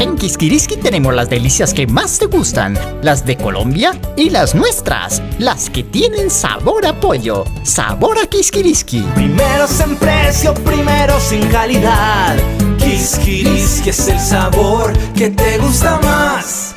En Quisquiriski tenemos las delicias que más te gustan, las de Colombia y las nuestras, las que tienen sabor a pollo, sabor a Quisquiriski. Primeros en precio, primeros en calidad. Quisquiriski es el sabor que te gusta más.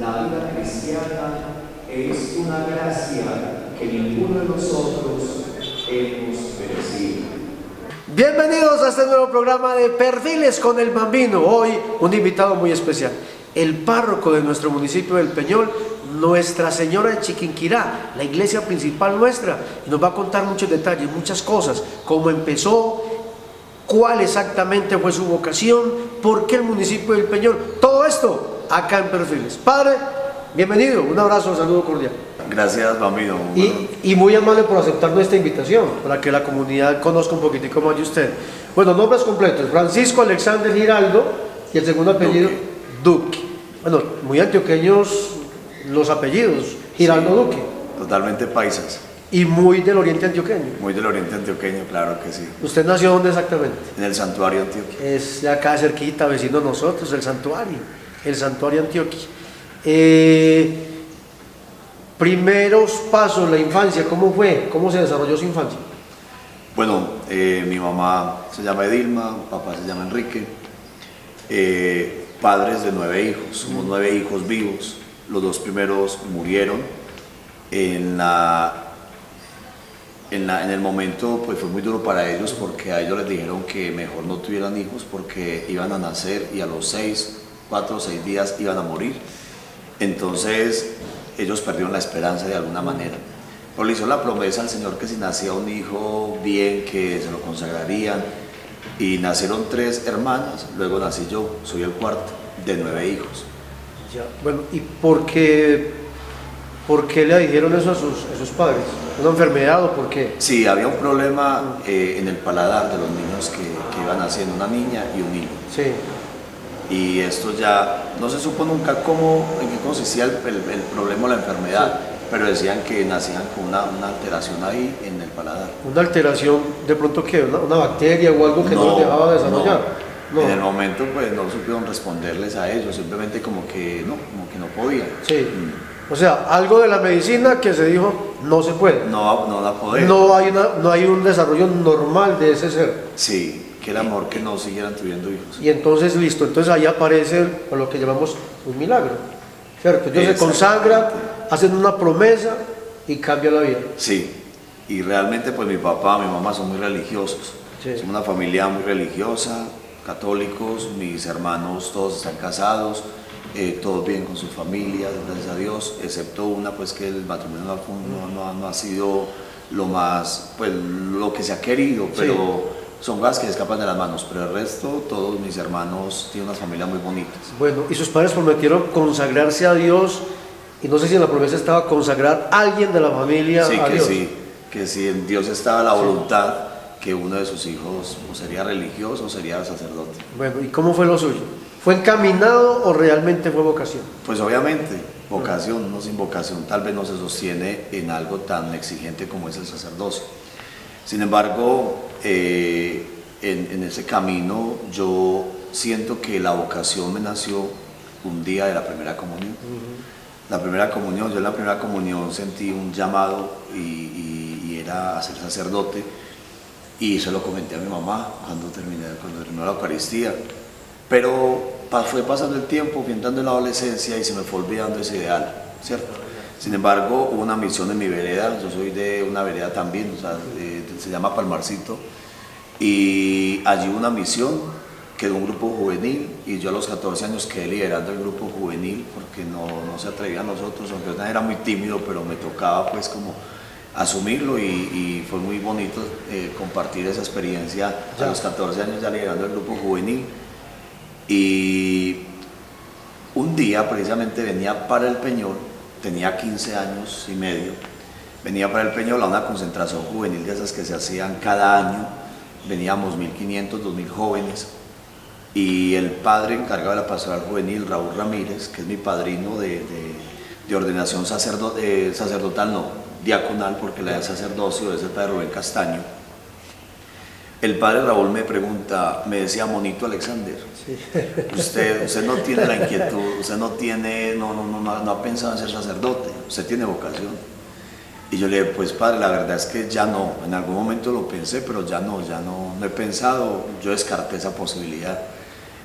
La vida cristiana es una gracia que ninguno de nosotros hemos merecido. Bienvenidos a este nuevo programa de Perfiles con el Bambino. Hoy un invitado muy especial, el párroco de nuestro municipio del Peñol, Nuestra Señora de Chiquinquirá, la iglesia principal nuestra, y nos va a contar muchos detalles, muchas cosas, cómo empezó, cuál exactamente fue su vocación, por qué el municipio del Peñol, todo esto acá en Perfiles. Padre, bienvenido, un abrazo, un saludo cordial. Gracias, Bambino. Y muy amable por aceptar nuestra invitación, para que la comunidad conozca un poquitico más de usted. Bueno, nombres completos: Francisco Alexander Giraldo, y el segundo apellido, Duque. Bueno, muy antioqueños los apellidos, Giraldo, sí. Duque. Totalmente paisas. Y muy del oriente antioqueño. Muy del oriente antioqueño, claro que sí. ¿Usted nació dónde exactamente? En el Santuario Antioquia. Es de acá cerquita, vecino de nosotros, el Santuario Antioquia. Primeros pasos, la infancia, ¿cómo fue? ¿Cómo se desarrolló su infancia? Bueno, mi mamá se llama Edilma, papá se llama Enrique, padres de 9 hijos, somos 9 hijos vivos. Los 2 primeros murieron. En el momento pues fue muy duro para ellos, porque a ellos les dijeron que mejor no tuvieran hijos porque iban a nacer y a los 4 o 6 días iban a morir. Entonces ellos perdieron la esperanza de alguna manera, pero le hizo la promesa al Señor que si nacía un hijo bien, que se lo consagrarían, y nacieron 3 hermanas, luego nací yo, soy el cuarto de 9 hijos. Ya, bueno, ¿y por qué le dijeron eso a sus padres? ¿Una enfermedad o por qué? Sí, había un problema en el paladar de los niños que iban naciendo, una niña y un niño. Sí. Y esto ya no se supo nunca en qué consistía el problema o la enfermedad, sí. Pero decían que nacían con una alteración ahí en el paladar. ¿Una alteración de pronto qué? ¿Una bacteria o algo que no los dejaba desarrollar? No. En el momento pues no supieron responderles a ellos, simplemente como que no podían. Sí. O sea, algo de la medicina que se dijo no se puede. No la poder. No hay un desarrollo normal de ese ser. Sí, que el amor que no siguieran teniendo hijos. Y entonces listo, entonces ahí aparece lo que llamamos un milagro, ¿cierto? Ellos se consagran, hacen una promesa y cambia la vida. Sí, y realmente pues mi papá, mi mamá son muy religiosos. Sí. Somos una familia muy religiosa, católicos, mis hermanos todos están casados. Todos bien con sus familias, gracias a Dios, excepto una, pues que el matrimonio no ha sido lo más, pues lo que se ha querido, pero sí. Son cosas que se escapan de las manos, pero el resto, todos mis hermanos tienen unas familias muy bonitas. Bueno, y sus padres prometieron consagrarse a Dios, y no sé si en la promesa estaba consagrar a alguien de la familia a Dios. Que si en Dios estaba la voluntad, que uno de sus hijos o sería religioso o sería sacerdote. Bueno, ¿y cómo fue lo suyo? ¿Fue encaminado o realmente fue vocación? Pues obviamente, vocación, no sin vocación, tal vez no se sostiene en algo tan exigente como es el sacerdocio. Sin embargo, en ese camino yo siento que la vocación me nació un día de la primera comunión. La primera comunión, yo en la primera comunión sentí un llamado y era a ser sacerdote, y se lo comenté a mi mamá cuando terminó la Eucaristía. Pero fue pasando el tiempo, fui entrando en la adolescencia y se me fue olvidando ese ideal, ¿cierto? Sin embargo, hubo una misión en mi vereda, yo soy de una vereda también, o sea, se llama Palmarcito, y allí hubo una misión que de un grupo juvenil, y yo a los 14 años quedé liderando el grupo juvenil porque no se atrevían los otros, aunque era muy tímido, pero me tocaba pues como asumirlo y fue muy bonito compartir esa experiencia a los 14 años ya liderando el grupo juvenil. Y un día precisamente venía para el Peñol, tenía 15 años y medio, venía para el Peñol a una concentración juvenil de esas que se hacían cada año, veníamos 1.500, 2.000 jóvenes, y el padre encargado de la pastoral juvenil, Raúl Ramírez, que es mi padrino de ordenación sacerdotal, no, diaconal, porque la de sacerdocio es el padre Rubén Castaño. El padre Raúl me pregunta, me decía, Monito Alexander, Sí. usted no tiene la inquietud, usted no ha pensado en ser sacerdote, usted tiene vocación. Y yo le dije, pues padre, la verdad es que ya no, en algún momento lo pensé, pero ya no he pensado, yo descarté esa posibilidad.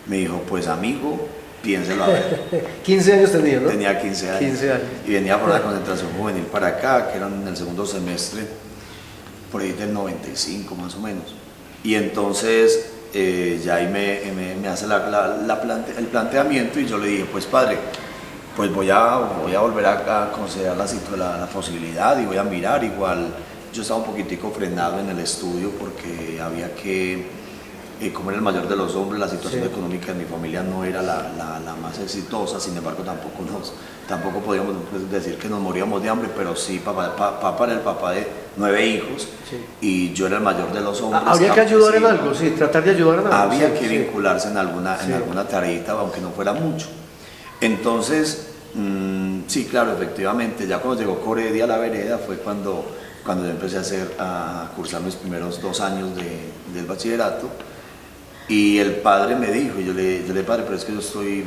Me dijo, pues amigo, piénselo a ver. 15 años tenía, ¿no? Tenía 15 años. 15 años. Y venía por una concentración juvenil para acá, que era en el segundo semestre, por ahí del 95 más o menos. Y entonces ya ahí me hace el planteamiento, y yo le dije, pues padre, pues voy a volver a considerar la posibilidad y voy a mirar. Igual yo estaba un poquitico frenado en el estudio porque había que, como era el mayor de los hombres, la situación económica de mi familia no era la más exitosa. Sin embargo tampoco podíamos decir que nos moríamos de hambre, pero sí, papá era el papá de 9 hijos, y yo era el mayor de los hombres. Había que ayudar en algo, sí, tratar de ayudar en algo. Había que vincularse en alguna tareita, aunque no fuera mucho. Entonces, sí, claro, efectivamente, ya cuando llegó Coredi a la vereda fue cuando yo empecé a cursar mis primeros 2 años del bachillerato, y el padre me dijo, y yo le dije, padre, pero es que yo estoy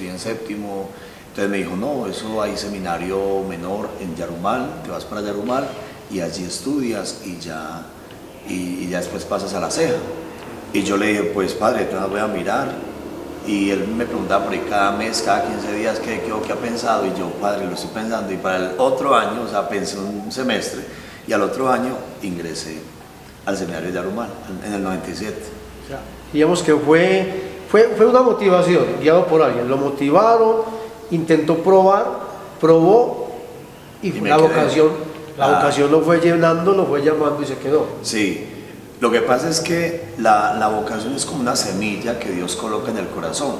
en séptimo. Entonces me dijo, no, eso hay seminario menor en Yarumal, te vas para Yarumal y allí estudias y ya después pasas a La Ceja. Y yo le dije, pues padre, entonces voy a mirar. Y él me preguntaba por ahí cada mes, cada 15 días, ¿qué ha pensado? Y yo, padre, lo estoy pensando. Y para el otro año, o sea, pensé un semestre, y al otro año ingresé al seminario de Yarumal, en el 97. O sea, digamos que fue una motivación, guiado por alguien. Lo motivaron, intentó probó, y me la quedé. vocación lo fue llenando, lo fue llamando y se quedó. Sí. Lo que pasa es que la vocación es como una semilla que Dios coloca en el corazón,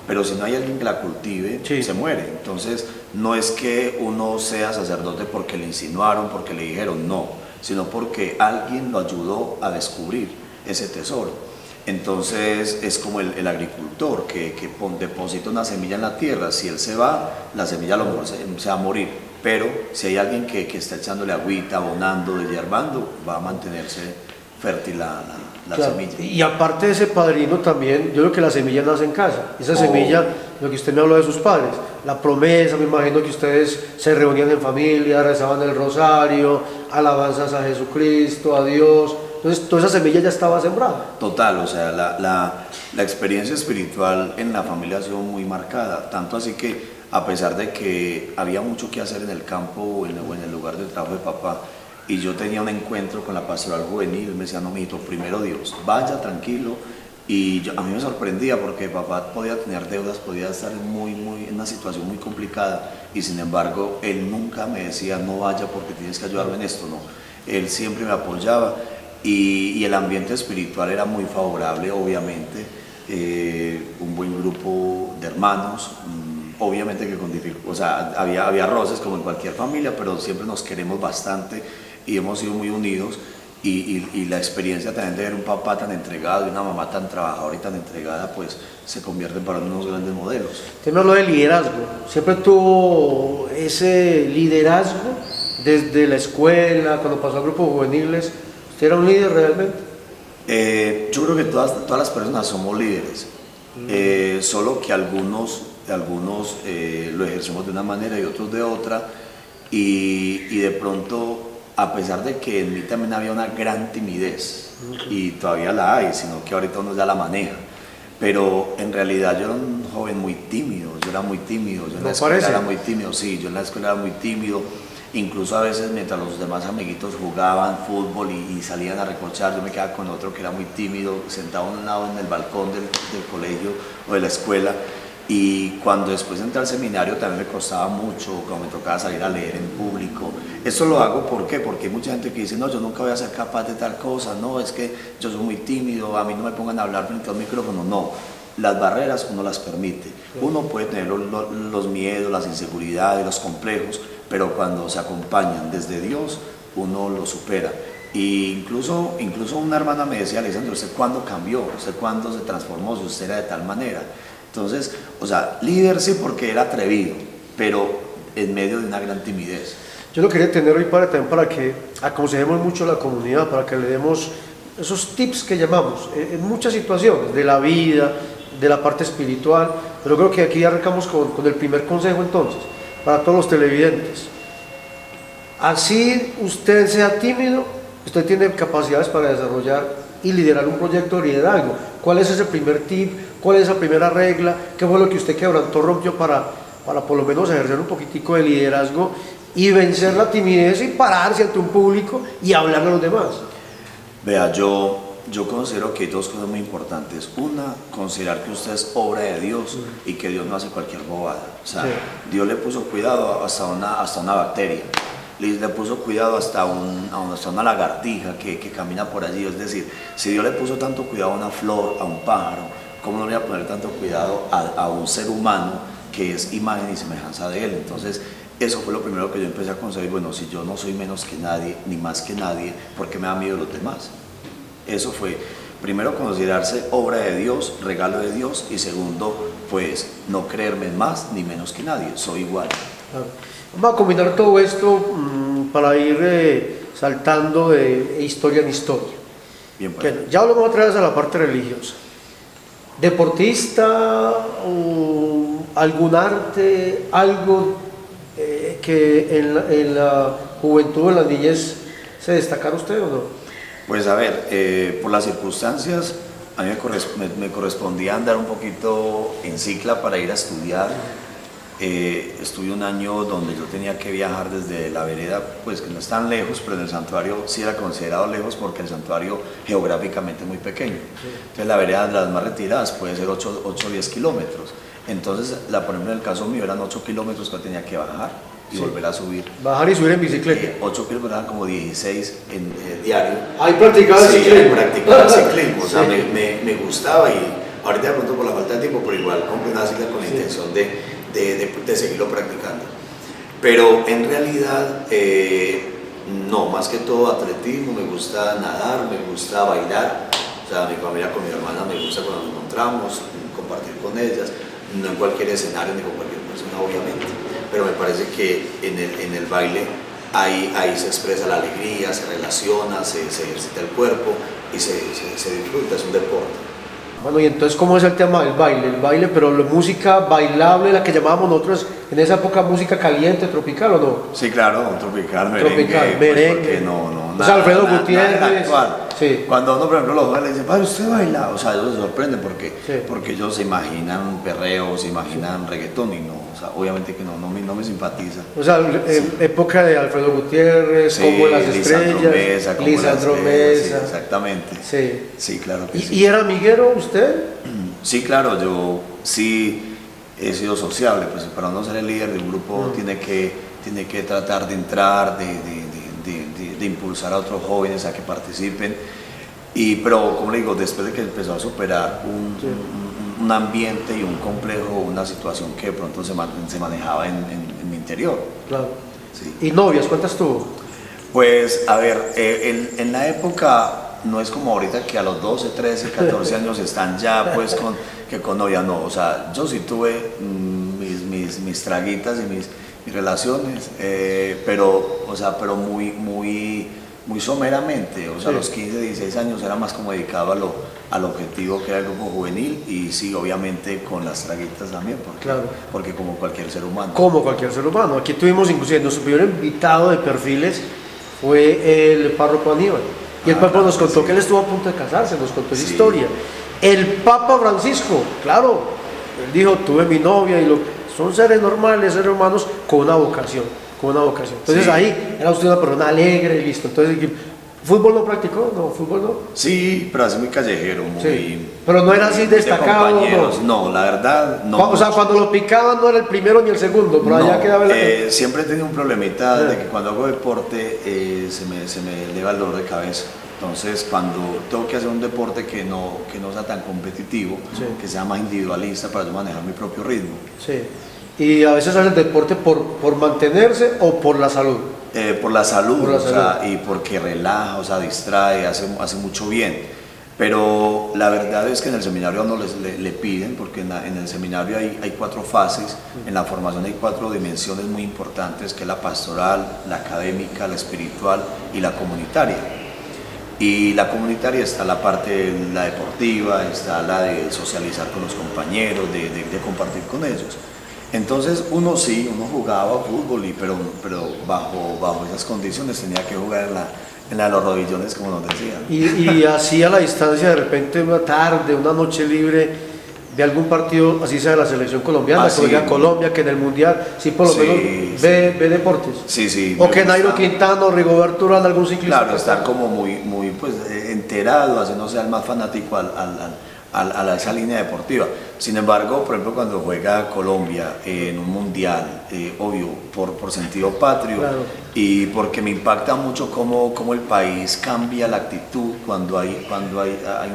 pero si no hay alguien que la cultive, se muere. Entonces, no es que uno sea sacerdote porque le insinuaron, porque le dijeron, no, sino porque alguien lo ayudó a descubrir ese tesoro. Entonces, es como el agricultor que deposita una semilla en la tierra. Si él se va, la semilla a lo mejor se va a morir, pero si hay alguien que está echándole agüita, abonando, deshiervando, va a mantenerse fértil la semilla. Y aparte de ese padrino también, yo creo que la semilla nace en casa. Esa semilla, lo que usted me habló de sus padres, la promesa, me imagino que ustedes se reunían en familia, rezaban el rosario, alabanzas a Jesucristo, a Dios. Entonces toda esa semilla ya estaba sembrada. Total, o sea, la experiencia espiritual en la familia ha sido muy marcada, tanto así que a pesar de que había mucho que hacer en el campo o en el lugar de trabajo de papá, y yo tenía un encuentro con la pastoral juvenil, me decía, no, mijito, primero Dios, vaya tranquilo. Y a mí me sorprendía porque papá podía tener deudas, podía estar en una situación muy complicada, y sin embargo él nunca me decía, no vaya porque tienes que ayudarme en esto, no. Él siempre me apoyaba, y el ambiente espiritual era muy favorable, obviamente. Un buen grupo de hermanos, obviamente que o sea, había roces como en cualquier familia, pero siempre nos queremos bastante y hemos sido muy unidos, y la experiencia también de ver un papá tan entregado y una mamá tan trabajadora y tan entregada, pues se convierten para unos grandes modelos. Usted me habló de liderazgo, siempre tuvo ese liderazgo desde la escuela, cuando pasó a grupos juveniles. ¿Usted era un líder realmente? Yo creo que todas las personas somos líderes, solo que algunos lo ejercemos de una manera y otros de otra, y de pronto, a pesar de que en mí también había una gran timidez, y todavía la hay, sino que ahorita uno ya la maneja, pero en realidad yo era un joven muy tímido, yo en la escuela era muy tímido, sí, yo en la escuela era muy tímido. Incluso a veces mientras los demás amiguitos jugaban fútbol y salían a recochar, yo me quedaba con otro que era muy tímido, sentado a un lado en el balcón del colegio o de la escuela, Y cuando después entré al seminario también me costaba mucho, como me tocaba salir a leer en público. Esto lo hago ¿por qué? Porque hay mucha gente que dice, no, yo nunca voy a ser capaz de tal cosa, no, es que yo soy muy tímido, a mí no me pongan a hablar frente a un micrófono, no. Las barreras uno las permite. Uno puede tener los miedos, las inseguridades, los complejos, pero cuando se acompañan desde Dios, uno lo supera. Y incluso una hermana me decía, Alexandre, ¿usted cuándo cambió? ¿Usted cuándo se transformó? Si usted era de tal manera. Entonces, o sea, líder sí porque era atrevido, pero en medio de una gran timidez. Yo lo quería tener hoy también para que aconsejemos mucho a la comunidad, para que le demos esos tips que llamamos en muchas situaciones de la vida, de la parte espiritual, pero creo que aquí arrancamos con el primer consejo entonces, para todos los televidentes. Así usted sea tímido, usted tiene capacidades para desarrollar y liderar un proyecto de liderazgo. ¿Cuál es ese primer tip? ¿Cuál es esa primera regla? ¿Qué fue lo que usted quebrantó, rompió para por lo menos ejercer un poquitico de liderazgo y vencer la timidez y pararse ante un público y hablarle a los demás? Vea, yo considero que hay dos cosas muy importantes. Una, considerar que usted es obra de Dios y que Dios no hace cualquier bobada. O sea, sí. Dios le puso cuidado hasta una bacteria. Le puso cuidado hasta una lagartija que camina por allí. Es decir, si Dios le puso tanto cuidado a una flor, a un pájaro, ¿cómo no le va a poner tanto cuidado a un ser humano que es imagen y semejanza de Él? Entonces, eso fue lo primero que yo empecé a concebir. Bueno, si yo no soy menos que nadie, ni más que nadie, ¿por qué me da miedo los demás? Eso fue, primero, considerarse obra de Dios, regalo de Dios, y segundo, pues, no creerme más ni menos que nadie, soy igual. Vamos a combinar todo esto para ir saltando de historia en historia. Bien, pues. Ya hablamos otra vez a la parte religiosa. ¿Deportista, algún arte, algo que en la juventud, en la niñez, se destacara usted o no? Pues a ver, por las circunstancias, a mí me correspondía andar un poquito en cicla para ir a estudiar. Estuve un año donde yo tenía que viajar desde la vereda, pues que no es tan lejos, pero en el santuario sí era considerado lejos porque el santuario geográficamente es muy pequeño. Entonces la vereda de las más retiradas puede ser 8 o 10 kilómetros. Entonces, por ejemplo, en el caso mío eran 8 kilómetros que tenía que bajar y volver a subir. Bajar y subir en bicicleta. 8 kilómetros eran como 16 en diario. Ahí practicaba el ciclismo. Sí, practicaba el ciclismo, o sea, me gustaba, y ahorita de pronto por la falta de tiempo, pero igual compré una cicla con la intención de seguirlo practicando. Pero en realidad, no, más que todo atletismo, me gusta nadar, me gusta bailar. O sea, mi familia con mi hermana me gusta cuando nos encontramos, compartir con ellas, no en cualquier escenario ni con cualquier persona, obviamente. Pero me parece que en el baile ahí se expresa la alegría, se relaciona, se ejercita el cuerpo y se disfruta, es un deporte. Bueno, y entonces, ¿cómo es el tema del baile? El baile, pero la música bailable, la que llamábamos nosotros en esa época música caliente, tropical, ¿o no? Sí, claro, tropical, merengue. Merengue. Pues no, o sea, Alfredo Gutiérrez. Sí. Cuando uno, por ejemplo, los jóvenes le dicen, padre, ¿usted baila? O sea, ellos se sorprenden porque ellos se imaginan perreo, se imaginan reggaetón, y no, o sea, obviamente que no me simpatiza. O sea, época de Alfredo Gutiérrez, como Las Estrellas, Lisandro Mesa. Sí, exactamente. Sí, claro que sí. ¿Y era amiguero usted? Sí, claro, yo sí he sido sociable, pues para no ser el líder de un grupo tiene que tratar de entrar, de impulsar a otros jóvenes a que participen, pero como le digo, después de que empezó a superar un ambiente y un complejo, una situación que de pronto se manejaba en mi interior. Claro. Sí. ¿Y novias cuántas tuvo? Pues a ver, en la época no es como ahorita que a los 12, 13, 14 años están ya pues con novia, no, o sea, yo sí tuve mis traguitas y mis relaciones, pero muy someramente, o sea, a los 15, 16 años era más como dedicado al objetivo que era el grupo juvenil, y sí, obviamente con las traguitas también, porque como cualquier ser humano. Como cualquier ser humano, aquí tuvimos inclusive nuestro primer invitado de Perfiles fue el párroco Aníbal. Y el Papa nos contó que él estuvo a punto de casarse, nos contó esa historia. El Papa Francisco, claro, él dijo, tuve mi novia, y son seres normales, seres humanos con una vocación. Entonces ahí era usted una persona alegre y listo. Entonces ¿Fútbol no practicó? No, fútbol no. Sí, pero así muy callejero, muy... Sí. Pero no era así de destacado, compañeros. No, la verdad, no. O sea, cuando lo picaban no era el primero ni el segundo, pero allá quedaba el... Siempre he tenido un problemita de que cuando hago deporte se me eleva el dolor de cabeza. Entonces, cuando tengo que hacer un deporte que no sea tan competitivo, que sea más individualista para yo manejar mi propio ritmo. Sí. Y a veces hace el deporte por mantenerse o por la salud. Por la salud, Por la o salud. sea, y porque relaja, o sea, distrae, hace mucho bien. Pero la verdad es que en el seminario no le piden, porque en el seminario hay 4 fases, en la formación hay 4 dimensiones muy importantes, que es la pastoral, la académica, la espiritual y la comunitaria. Y la comunitaria está la parte, la deportiva, está la de socializar con los compañeros, de compartir con ellos. Entonces uno jugaba fútbol, pero bajo esas condiciones tenía que jugar en la de los rodillones, como nos decían. Y así a la distancia, de repente una tarde, una noche libre de algún partido, así sea de la selección colombiana, que juega Colombia, que en el Mundial, sí por lo menos ve deportes. Sí. O que Nairo Quintana o Rigoberto Urán, algún ciclista. Claro, estar como muy pues, enterado, haciéndose el más fanático a esa línea deportiva. Sin embargo, por ejemplo, cuando juega Colombia en un mundial, obvio, por sentido patrio, claro, y porque me impacta mucho cómo el país cambia la actitud cuando hay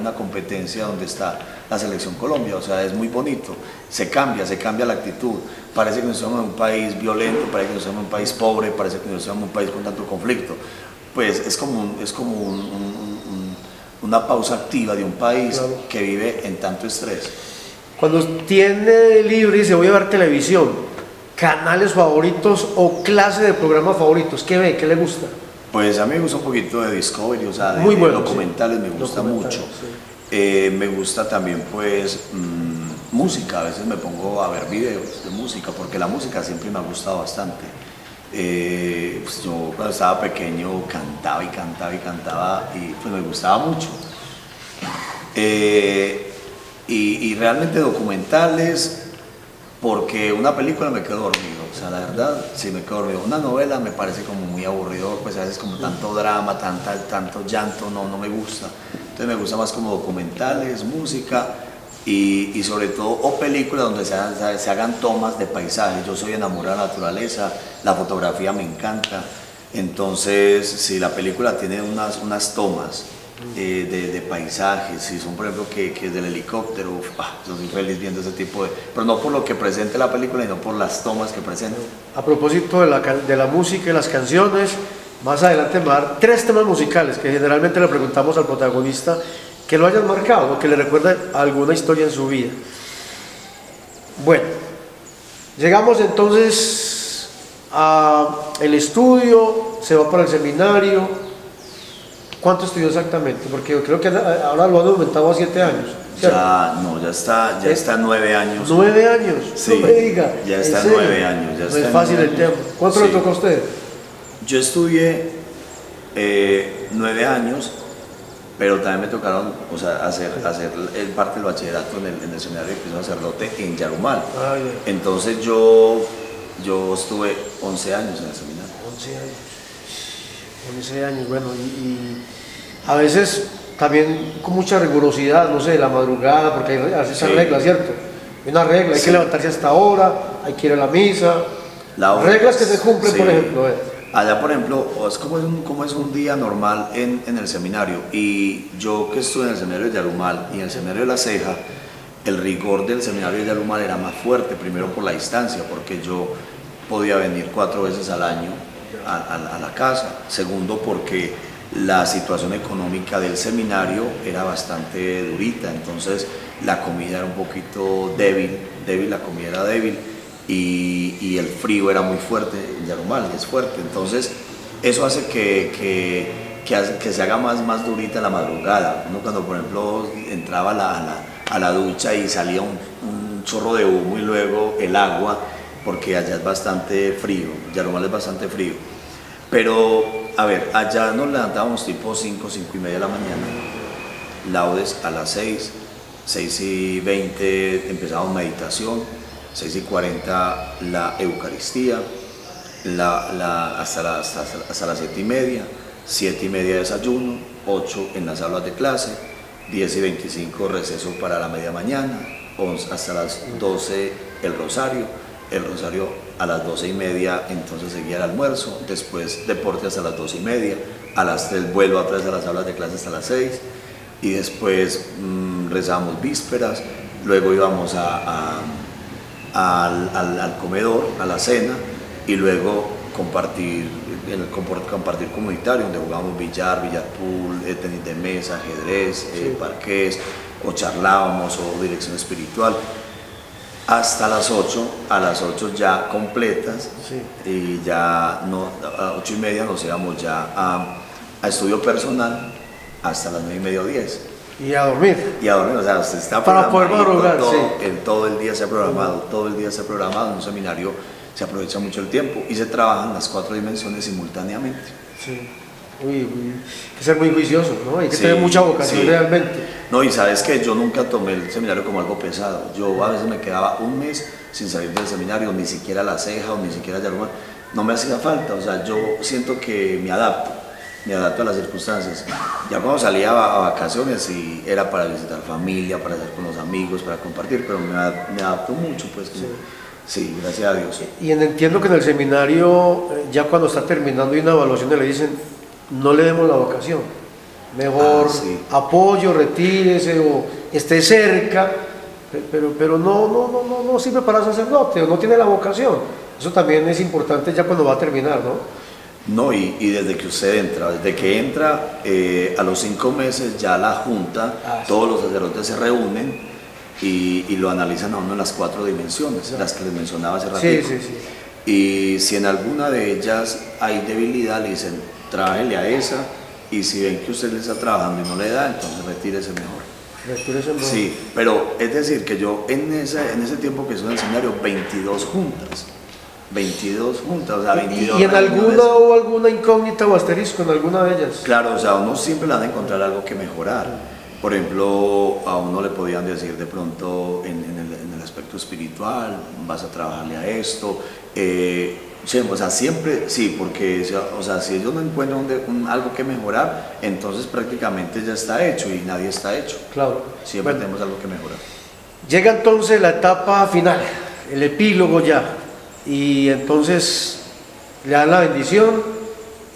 una competencia donde está la selección Colombia. O sea, es muy bonito, se cambia la actitud. Parece que no somos un país violento, parece que no somos un país pobre, parece que no somos un país con tanto conflicto. Pues es como una pausa activa de un país, claro, que vive en tanto estrés. Cuando tiene libre y dice voy a ver televisión, canales favoritos o clase de programas favoritos, ¿qué ve? ¿Qué le gusta? Pues a mí me gusta un poquito de Discovery, o sea, muy bueno, documentales, sí, me gusta mucho. Sí. Me gusta también pues música, a veces me pongo a ver videos de música, porque la música siempre me ha gustado bastante. Pues yo cuando estaba pequeño cantaba y pues me gustaba mucho. Y realmente documentales, porque una película me quedo dormido, o sea, la verdad, sí me quedo dormido. Una novela me parece como muy aburrido, pues a veces como tanto drama, tanto llanto, no me gusta. Entonces me gusta más como documentales, música y sobre todo, o películas donde se hagan tomas de paisajes. Yo soy enamorado de la naturaleza, la fotografía me encanta. Entonces, si la película tiene unas tomas de paisajes, si son por ejemplo que es del helicóptero, yo soy feliz viendo ese tipo de... Pero no por lo que presente la película, sino por las tomas que presenta. A propósito de la música y las canciones, más adelante me va a dar 3 temas musicales que generalmente le preguntamos al protagonista que lo hayan marcado o que le recuerde alguna historia en su vida. Bueno, llegamos entonces al estudio, se va para el seminario. ¿Cuánto estudió exactamente? Porque yo creo que ahora lo han aumentado a 7 años. ¿cierto? Ya está 9 años. 9 años, sí, no me diga. Ya está 9 años. Ya no es fácil el tiempo. ¿Cuánto le tocó a usted? Yo estudié 9 años, pero también me tocaron, o sea, hacer parte del bachillerato en el seminario de Cristo Sacerdote en Yarumal. Entonces yo estuve 11 años en el seminario. 11 años, bueno, y a veces también con mucha rigurosidad, no sé, la madrugada, porque hay esas reglas, ¿cierto? Hay una regla, hay que levantarse hasta ahora, hay que ir a la misa, reglas que se cumplen, por ejemplo. Allá, por ejemplo, es como es un día normal en el seminario, y yo que estuve en el seminario de Yarumal y en el seminario de La Ceja, el rigor del seminario de Yarumal era más fuerte, primero por la distancia, porque yo podía venir 4 veces al año a la casa, segundo porque la situación económica del seminario era bastante durita, entonces la comida era un poquito débil, la comida era débil, y el frío era muy fuerte en Yarumal, es fuerte, entonces eso hace que se haga más durita la madrugada. Uno cuando por ejemplo entraba a la ducha y salía un chorro de humo y luego el agua, porque allá es bastante frío, Yarumal es bastante frío. Pero, a ver, allá nos levantábamos tipo 5 y media de la mañana, laudes a las 6:20 empezábamos meditación, 6:40 la Eucaristía, hasta las 7:30, 7:30 desayuno, 8 en las aulas de clase, 10:25 receso para la media mañana, 11 hasta las 12 el rosario a las 12:30 entonces seguía el almuerzo, después deporte hasta las 2:30, a las 3 vuelvo otra vez a las aulas de clase hasta las 6 y después rezábamos vísperas, luego íbamos al comedor, a la cena y luego compartir comunitario donde jugábamos billar pool, tenis de mesa, ajedrez, parqués o charlábamos o dirección espiritual hasta las 8, a las 8 ya completas y ya no, a 8:30 nos íbamos ya a estudio personal hasta las 9:30 o 10. Y a dormir. Y a dormir, o sea, usted está para poder madrugar, todo el día se ha programado, en un seminario se aprovecha mucho el tiempo y se trabajan las 4 dimensiones simultáneamente. Sí. Uy, hay que ser muy juicioso, ¿no? Hay que tener mucha vocación realmente. No, y sabes que yo nunca tomé el seminario como algo pesado. Yo a veces me quedaba un mes sin salir del seminario, ni siquiera la ceja o ni siquiera yaruma. No me hacía falta, o sea, yo siento que me adapto a las circunstancias. Ya cuando salía a vacaciones y era para visitar familia, para estar con los amigos, para compartir, pero me adapto mucho, pues. Sí, gracias a Dios. Y entiendo que en el seminario, ya cuando está terminando y una evaluación le dicen, no le demos la vocación, mejor apoyo, retírese o esté cerca, pero no sirve para sacerdote, o no tiene la vocación. Eso también es importante ya cuando va a terminar, ¿no? No, y desde que usted entra, a los 5 meses ya la junta, todos los sacerdotes se reúnen y lo analizan a uno en las 4 dimensiones, las que les mencionaba hace ratito. Y si en alguna de ellas hay debilidad, le dicen, trábele a esa, y si ven que usted le está trabajando y no le da, entonces retírese mejor. Sí, pero es decir, que yo en ese tiempo que estuve en el seminario, 22 juntas, o sea, 22. ¿Y en alguna hubo alguna incógnita o asterisco en alguna de ellas? Claro, o sea, uno siempre le van a encontrar algo que mejorar. Por ejemplo, a uno le podían decir de pronto en el aspecto espiritual, vas a trabajarle a esto. O sea, siempre, sí, porque o sea, si ellos no encuentran algo que mejorar, entonces prácticamente ya está hecho y nadie está hecho. Claro. Siempre tenemos algo que mejorar. Llega entonces la etapa final, el epílogo ya, y entonces le dan la bendición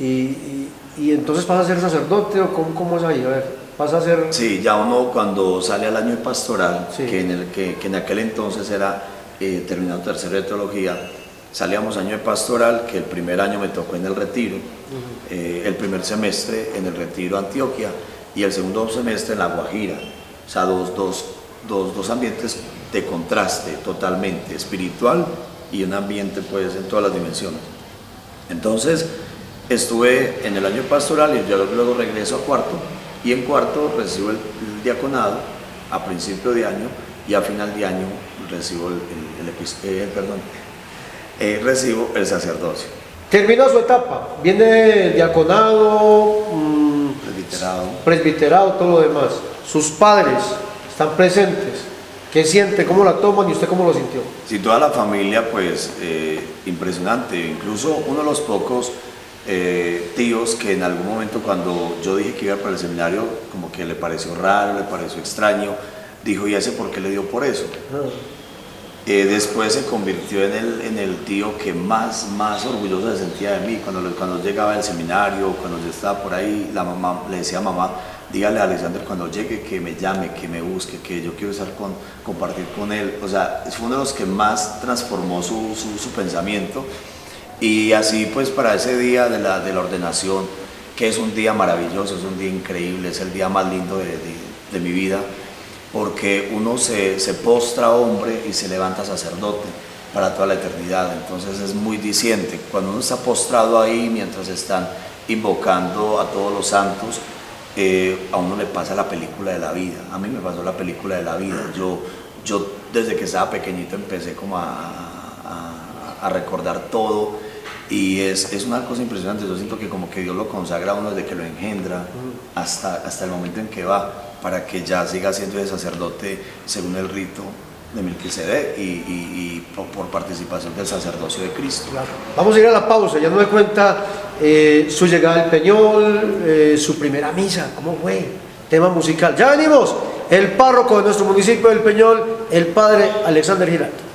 y entonces pasa a ser sacerdote o cómo es ahí, a ver, pasa a ser... Sí, ya uno cuando sale al año de pastoral, que en aquel entonces era terminando tercero de teología, salíamos año de pastoral, que el primer año me tocó en el retiro, el primer semestre en el retiro Antioquia y el segundo semestre en la Guajira, o sea, dos ambientes de contraste totalmente, espiritual y un ambiente pues en todas las dimensiones. Entonces estuve en el año pastoral y yo luego regreso a cuarto y en cuarto recibo el diaconado a principio de año y a final de año recibo recibo el sacerdocio. Termina su etapa, viene el diaconado, presbiterado, todo lo demás. Sus padres están presentes. ¿Qué siente? ¿Cómo la toman? ¿Y usted cómo lo sintió? Sí, toda la familia, pues, impresionante. Incluso uno de los pocos tíos que en algún momento cuando yo dije que iba para el seminario, como que le pareció raro, le pareció extraño, dijo, ¿y ese por qué le dio por eso? Después se convirtió en el tío que más orgulloso se sentía de mí. Cuando llegaba al seminario, cuando yo estaba por ahí, la mamá le decía a mamá, dígale a Alexander cuando llegue que me llame, que me busque, que yo quiero compartir con él. O sea, fue uno de los que más transformó su pensamiento. Y así pues para ese día de la ordenación, que es un día maravilloso, es un día increíble, es el día más lindo de mi vida, porque uno se postra hombre y se levanta sacerdote para toda la eternidad. Entonces es muy diciente. Cuando uno está postrado ahí mientras están invocando a todos los santos, a uno le pasa la película de la vida. A mí me pasó la película de la vida. Yo desde que estaba pequeñito empecé como a recordar todo y es una cosa impresionante. Yo siento que como que Dios lo consagra a uno desde que lo engendra hasta el momento en que va, para que ya siga siendo de sacerdote según el rito de Melquisedec y por participación del sacerdocio de Cristo. Claro. Vamos a ir a la pausa, ya nos doy cuenta su llegada al Peñol, su primera misa, ¿cómo fue? Tema musical. Ya venimos, el párroco de nuestro municipio del Peñol, el padre Alexander Giraldo.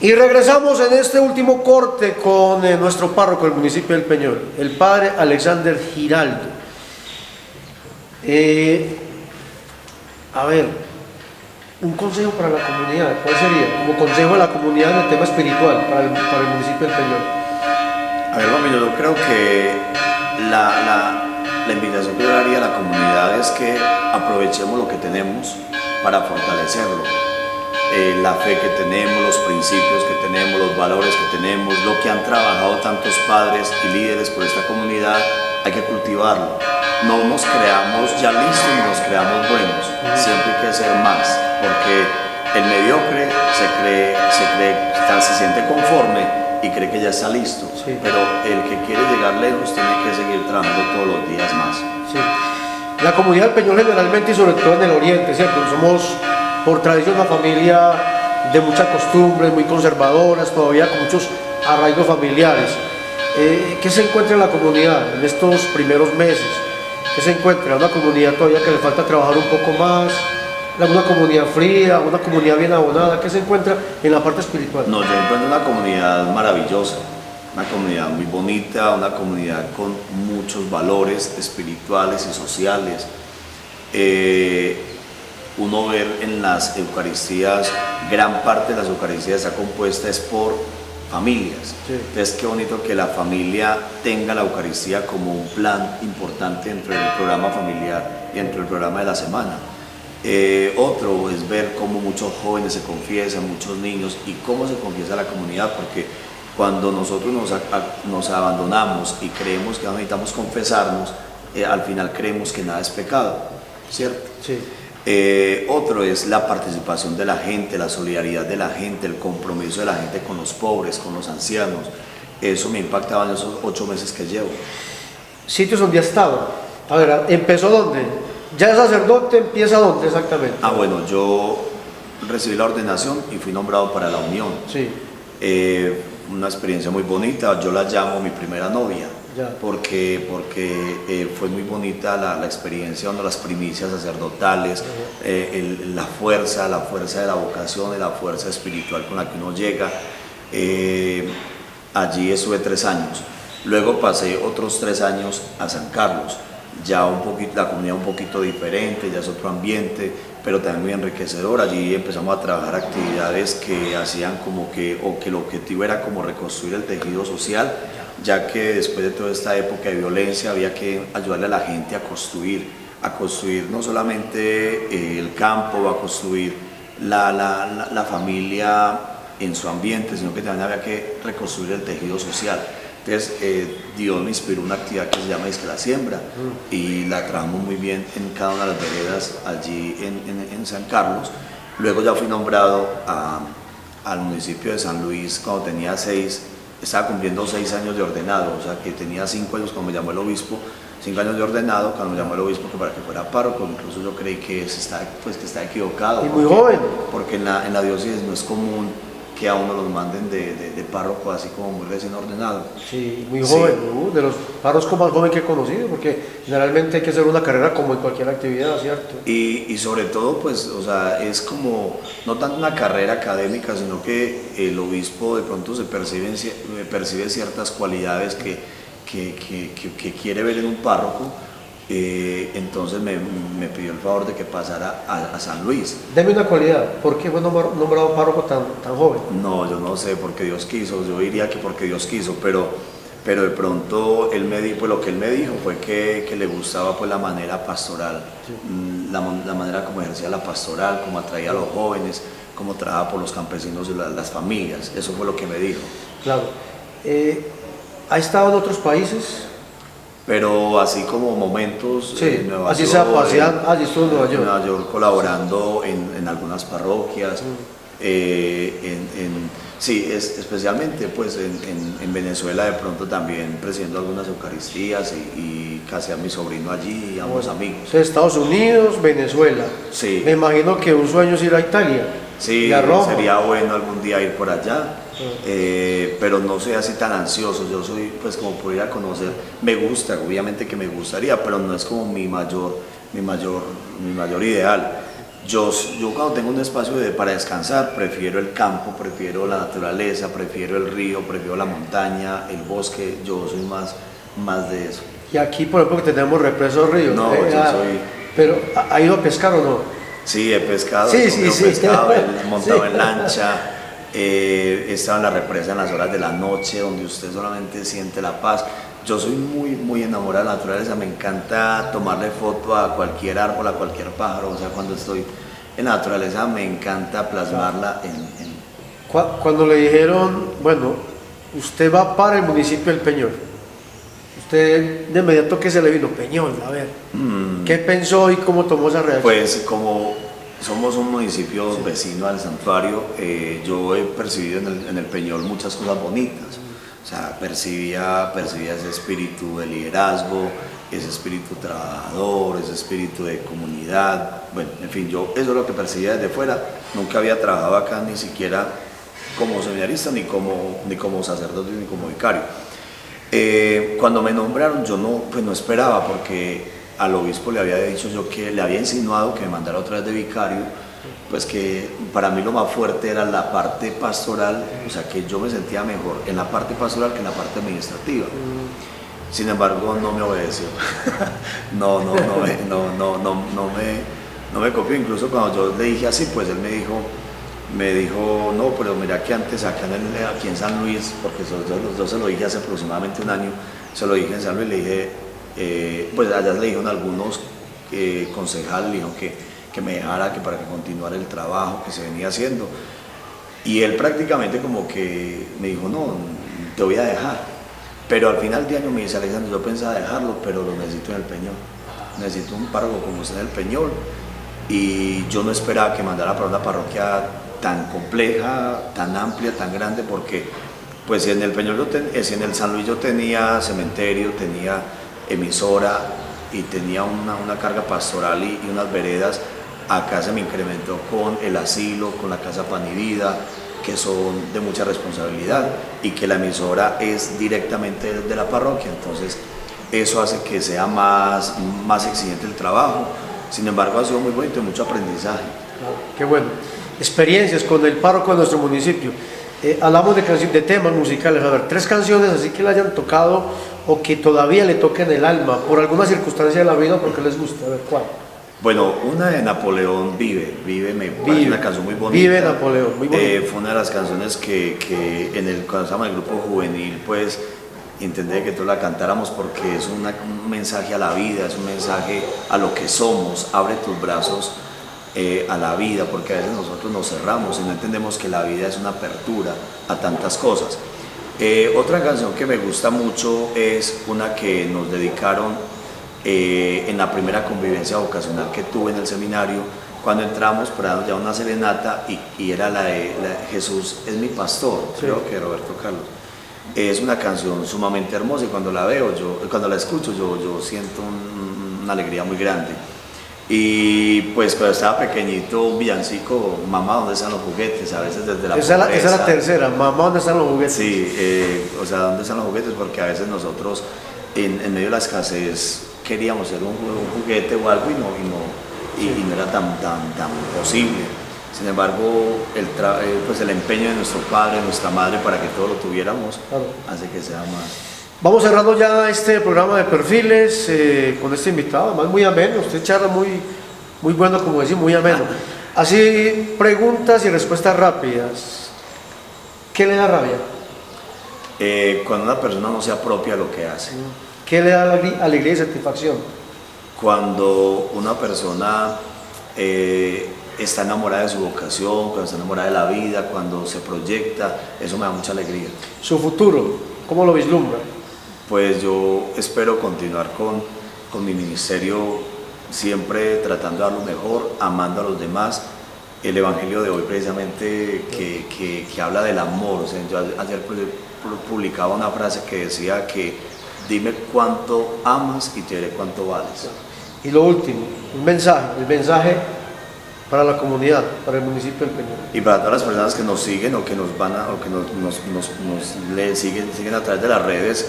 Y regresamos en este último corte con nuestro párroco del municipio del Peñol, el padre Alexander Giraldo. A ver, un consejo para la comunidad, ¿cuál sería? Como consejo a la comunidad en el tema espiritual para el municipio del Peñol. A ver, mami, yo creo que la invitación que yo daría a la comunidad es que aprovechemos lo que tenemos para fortalecerlo. La fe que tenemos, los principios que tenemos, los valores que tenemos, lo que han trabajado tantos padres y líderes por esta comunidad, hay que cultivarlo. No nos creamos ya listos ni nos creamos buenos, siempre hay que ser más, porque el mediocre se siente conforme y cree que ya está listo, sí. Pero el que quiere llegar lejos tiene que seguir trabajando todos los días más. Sí. La comunidad del Peñol generalmente y sobre todo en el oriente, ¿cierto? Somos por tradición una familia de muchas costumbres, muy conservadoras, todavía con muchos arraigos familiares. ¿Qué se encuentra en la comunidad en estos primeros meses? ¿Qué se encuentra? Una comunidad todavía que le falta trabajar un poco más, una comunidad fría, una comunidad bien abonada. ¿Qué se encuentra en la parte espiritual? No, yo encuentro una comunidad maravillosa, una comunidad muy bonita, una comunidad con muchos valores espirituales y sociales. Uno ver en las Eucaristías, gran parte de las Eucaristías está compuesta es por familias. Sí. Entonces qué bonito que la familia tenga la Eucaristía como un plan importante dentro del programa familiar y dentro del programa de la semana. Otro es ver cómo muchos jóvenes se confiesan, muchos niños, y cómo se confiesa la comunidad, porque cuando nosotros nos abandonamos y creemos que no necesitamos confesarnos, al final creemos que nada es pecado, ¿cierto? Sí. Otro es la participación de la gente, la solidaridad de la gente, el compromiso de la gente con los pobres, con los ancianos. Eso me impactaba en esos 8 meses que llevo. ¿Sitios donde ha estado? A ver, ¿empezó dónde? ¿Ya es sacerdote? ¿Empieza dónde exactamente? Bueno, yo recibí la ordenación y fui nombrado para la unión. Sí. Una experiencia muy bonita, yo la llamo mi primera novia. Porque fue muy bonita la experiencia, las primicias sacerdotales, la fuerza de la vocación y la fuerza espiritual con la que uno llega. Allí estuve 3 años, luego pasé otros 3 años a San Carlos, ya un poquito, la comunidad un poquito diferente, ya es otro ambiente, pero también muy enriquecedor. Allí empezamos a trabajar actividades que hacían que el objetivo era como reconstruir el tejido social, ya que después de toda esta época de violencia había que ayudarle a la gente a construir no solamente el campo, a construir la familia en su ambiente, sino que también había que reconstruir el tejido social. Entonces Dios me inspiró una actividad que se llama Disque la Siembra, y la trabajamos muy bien en cada una de las veredas allí en San Carlos. Luego ya fui nombrado al municipio de San Luis cuando tenía 6, estaba cumpliendo 6 años de ordenado, o sea que tenía 5 años cuando me llamó el obispo, 5 años de ordenado, cuando me llamó el obispo que para que fuera párroco. Incluso yo creí que que está equivocado. Y muy joven. Porque en la diócesis no es común que a uno los manden de párroco así como muy recién ordenado. Sí, muy joven, de los párrocos más joven que he conocido, porque generalmente hay que hacer una carrera como en cualquier actividad, ¿cierto? Y sobre todo, pues, o sea, es como, no tanto una carrera académica, sino que el obispo de pronto percibe ciertas cualidades que quiere ver en un párroco. Entonces me pidió el favor de que pasara a San Luis. Deme una cualidad, ¿por qué fue nombrado párroco tan joven? No, yo no sé, porque Dios quiso, yo diría que porque Dios quiso, pero de pronto él pues lo que él me dijo fue que le gustaba pues la manera pastoral, sí. la manera como ejercía la pastoral, como atraía a los jóvenes, como trabajaba por los campesinos y las familias, eso fue lo que me dijo. Claro. ¿Ha estado en otros países? Pero así como momentos, sí, en Nueva así York, sea paseando, estuvo en Nueva York. En Nueva York colaborando en algunas parroquias, sí, especialmente pues en Venezuela de pronto también presidiendo algunas eucaristías y casi a mi sobrino allí y a unos amigos. Estados Unidos, Venezuela. Sí. Me imagino que un sueño es ir a Italia. Sí, sería bueno algún día ir por allá. Pero no soy así tan ansioso, yo soy pues como por ir a conocer, me gusta, obviamente que me gustaría, pero no es como mi mayor ideal. Yo cuando tengo un espacio para descansar, prefiero el campo, prefiero la naturaleza, prefiero el río, prefiero la montaña, el bosque, yo soy más de eso. Y aquí por ejemplo que tenemos Represo Río. No, yo soy... ¿Pero ha ido a pescar o no? Sí, he pescado, sí. pescado, he montado en lancha. He estado en la represa en las horas de la noche donde usted solamente siente la paz. Yo soy muy enamorado de la naturaleza, me encanta tomarle foto a cualquier árbol, a cualquier pájaro, o sea, cuando estoy en la naturaleza me encanta plasmarla en... Cuando le dijeron, bueno, usted va para el municipio del Peñol, usted de inmediato que se le vino, Peñol, a ver, ¿qué pensó y cómo tomó esa reacción? Pues como somos un municipio vecino al santuario, yo he percibido en el Peñol muchas cosas bonitas, o sea, percibía ese espíritu de liderazgo, ese espíritu trabajador, ese espíritu de comunidad, bueno, en fin, yo eso es lo que percibía desde fuera, nunca había trabajado acá ni siquiera como seminarista, ni como sacerdote, ni como vicario. Cuando me nombraron yo no esperaba, porque al obispo le había dicho yo que le había insinuado que me mandara otra vez de vicario, pues que para mí lo más fuerte era la parte pastoral, o sea que yo me sentía mejor en la parte pastoral que en la parte administrativa. Sin embargo no me obedeció, no me copió. Incluso cuando yo le dije así, pues él me dijo no, pero mira que antes aquí en San Luis, porque yo se lo dije hace aproximadamente un año, se lo dije en San Luis, le dije, pues allá le dijeron algunos concejales, le dijo que me dejara, que para que continuara el trabajo que se venía haciendo, y él prácticamente como que me dijo no, te voy a dejar, pero al final de año me dice Alexander, yo pensaba dejarlo, pero lo necesito en el Peñol, necesito un párroco como usted en el Peñol, y yo no esperaba que mandara para una parroquia tan compleja, tan amplia, tan grande, porque pues si en el Peñol si en el San Luis yo tenía cementerio, tenía emisora y tenía una carga pastoral y unas veredas, acá se me incrementó con el asilo, con la Casa Pan y Vida, que son de mucha responsabilidad, y que la emisora es directamente de la parroquia, entonces eso hace que sea más exigente el trabajo. Sin embargo, ha sido muy bonito y mucho aprendizaje. Qué bueno. Experiencias con el párroco de nuestro municipio. Hablamos de temas musicales. A ver, 3 canciones así que le hayan tocado o que todavía le toquen el alma por alguna circunstancia de la vida, porque les gusta. A ver, ¿cuál? Bueno, una de Napoleón, Vive, me parece una canción muy bonita. Vive Napoleón, muy bonita. Fue una de las canciones que cuando estábamos en el grupo juvenil, pues intenté que todos la cantáramos, porque es un mensaje a la vida, es un mensaje a lo que somos. Abre tus brazos a la vida, porque a veces nosotros nos cerramos y no entendemos que la vida es una apertura a tantas cosas. Otra canción que me gusta mucho es una que nos dedicaron en la primera convivencia vocacional que tuve en el seminario, Cuando entramos, por ahí ya una serenata y era la de Jesús es mi pastor, creo que Roberto Carlos. Es una canción sumamente hermosa y cuando la veo, cuando la escucho, yo siento una alegría muy grande. Y pues cuando estaba pequeñito, un villancico, mamá, ¿dónde están los juguetes? A veces desde la esa es la tercera, mamá, ¿dónde están los juguetes? Sí, o sea, ¿dónde están los juguetes? Porque a veces nosotros, en medio de la escasez, queríamos hacer un juguete o algo y no era tan posible. Sin embargo, pues el empeño de nuestro padre, de nuestra madre, para que todo lo tuviéramos, claro, hace que sea más. Vamos cerrando ya este programa de perfiles con este invitado, además muy ameno, usted charla muy bueno, como decir, muy ameno. Así, preguntas y respuestas rápidas. ¿Qué le da rabia? Cuando una persona no se apropia lo que hace. ¿Qué le da alegría y satisfacción? Cuando una persona está enamorada de su vocación, cuando está enamorada de la vida, cuando se proyecta, eso me da mucha alegría. ¿Su futuro, cómo lo vislumbra? Pues yo espero continuar con mi ministerio, siempre tratando de dar lo mejor, amando a los demás. El evangelio de hoy precisamente que habla del amor. O sea, yo ayer publicaba una frase que decía que dime cuánto amas y te diré cuánto vales. Y lo último, el mensaje para la comunidad, para el municipio del Peñol. Y para todas las personas que nos siguen o que nos siguen a través de las redes,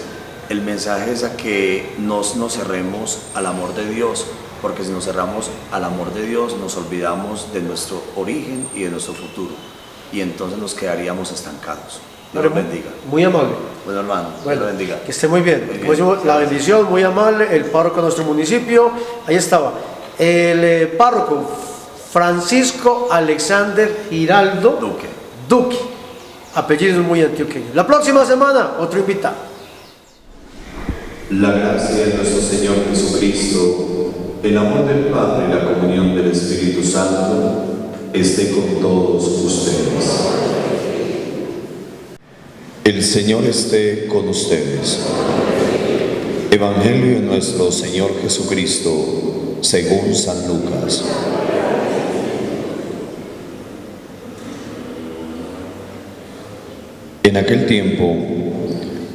el mensaje es a que nos cerremos al amor de Dios, porque si nos cerramos al amor de Dios nos olvidamos de nuestro origen y de nuestro futuro, y entonces nos quedaríamos estancados. Dios los bendiga. Muy amable. Bueno, hermano, Dios los bendiga. Que esté muy bien. La bendición, muy amable, el párroco de nuestro municipio. Ahí estaba. El párroco Francisco Alexander Giraldo Duque. Apellidos muy antioqueños. La próxima semana, otro invitado. La gracia de nuestro Señor Jesucristo, el amor del Padre y la comunión del Espíritu Santo esté con todos ustedes. El Señor esté con ustedes. Evangelio de nuestro Señor Jesucristo según San Lucas. En aquel tiempo,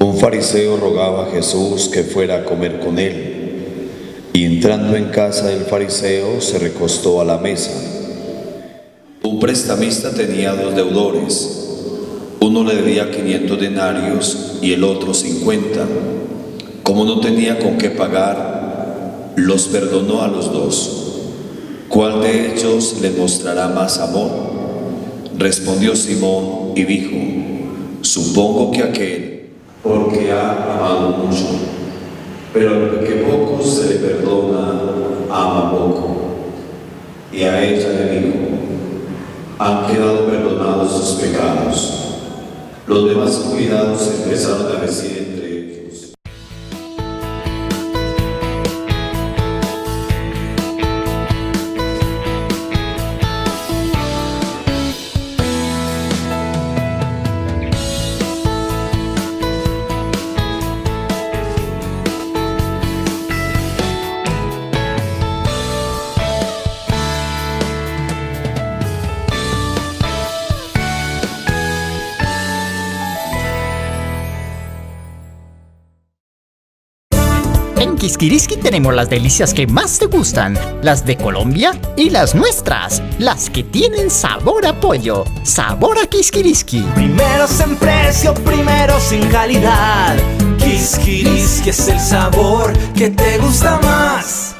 un fariseo rogaba a Jesús que fuera a comer con él, y entrando en casa del fariseo se recostó a la mesa. Un prestamista tenía 2 deudores. Uno le debía 500 denarios y el otro 50. Como no tenía con qué pagar, los perdonó a los 2. ¿Cuál de ellos le mostrará más amor? Respondió Simón y dijo: supongo que aquel, porque ha amado mucho. Pero al que poco se le perdona, ama poco. Y a ella le dijo: han quedado perdonados sus pecados. Los demás cuidados empezaron a decir entre ellos: En Quisquiriski tenemos las delicias que más te gustan, las de Colombia y las nuestras, las que tienen sabor a pollo, sabor a Quisquiriski. Primeros en precio, primeros en calidad. Quisquiriski es el sabor que te gusta más.